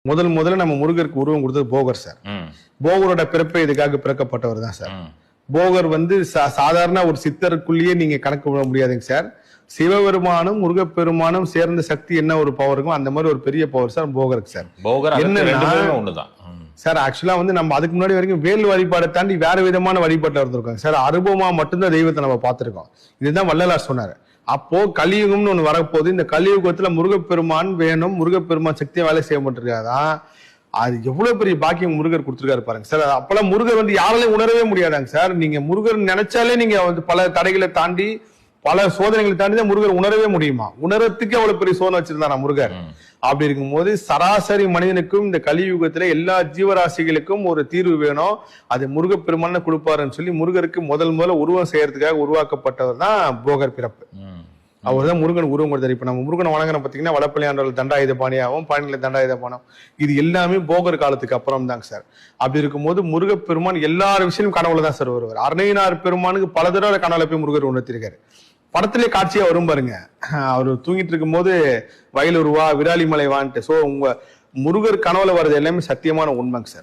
முதல்ல நம்ம முருகருக்கு உருவம் கொடுத்தது போகர் சார். போகரோட பிறப்பை இதுக்காக பிறக்கப்பட்டவர் தான் சார். போகர் வந்து சாதாரண ஒரு சித்தருக்குள்ளேயே நீங்க கணக்கு விட முடியாதுங்க சார். சிவபெருமானும் முருகப்பெருமானும் சேர்ந்த சக்தி என்ன ஒரு பவர் இருக்கும், அந்த மாதிரி ஒரு பெரிய பவர் சார் போகருக்கு சார். என்னன்னா சார் ஆக்சுவலா வந்து நம்ம அதுக்கு முன்னாடி வரைக்கும் வேல் வழிபாடை தாண்டி வேற விதமான வழிபாட்டில் இருந்திருக்கோம் சார். அனுபவமா மட்டும்தான் தெய்வத்தை நம்ம பார்த்திருக்கோம். இதுதான் வள்ளலார் சொன்னாரு. அப்போ கலியுகம்னு ஒண்ணு வரப்போது, இந்த கலியுகத்துல முருகப்பெருமான் வேணும், முருகப்பெருமான் சக்தியை வேலை செய்ய மாட்டிருக்காதான். அது எவ்வளவு பெரிய பாக்கியம் முருகர் கொடுத்திருக்காரு பாருங்க சார். அப்பெல்லாம் முருகர் வந்து யாராலையும் உணரவே முடியாதாங்க சார். நீங்க முருகர் நினைச்சாலே நீங்க வந்து பல தடைகளை தாண்டி பல சோதனைகளை தாண்டி தான் முருகர் உணரவே முடியுமா? உணரத்துக்கு அவ்வளவு பெரிய சோதனை வச்சிருந்தாரா முருகர்? அப்படி இருக்கும்போது சராசரி மனிதனுக்கும் இந்த கலியுகத்துல எல்லா ஜீவராசிகளுக்கும் ஒரு தீர்வு வேணும், அது முருகப்பெருமான கொடுப்பாருன்னு சொல்லி முருகருக்கு முதல்ல உருவம் செய்யறதுக்காக உருவாக்கப்பட்டவர் தான் போகர் பிறப்பு. அவர் தான் முருகன் உருவம் கொடுத்தாரு. இப்ப நம்ம முருகனை வணங்குறோம் பாத்தீங்கன்னா, வடப்பள்ளியாண்டவர் தண்டாயுத பாணியாகவும் பழனியில தண்டாயுத பானம், இது எல்லாமே போகர் காலத்துக்கு அப்புறம் தாங்க சார். அப்படி இருக்கும்போது முருகப்பெருமான் எல்லார் விஷயமும் கனவுல தான் சார் வருவார். அருணையினார் பெருமானுக்கு பல தடவை கனவுல போய் முருகர் உணர்த்திருக்காரு. படத்திலே காட்சியா வரும் பாருங்க, அவர் தூங்கிட்டு இருக்கும் போது வயலூர் வா, விராலிமலை வான்ட்டு. சோ உங்க முருகர் கனவுல வர்றது எல்லாமே சத்தியமான உண்மைங்க சார்.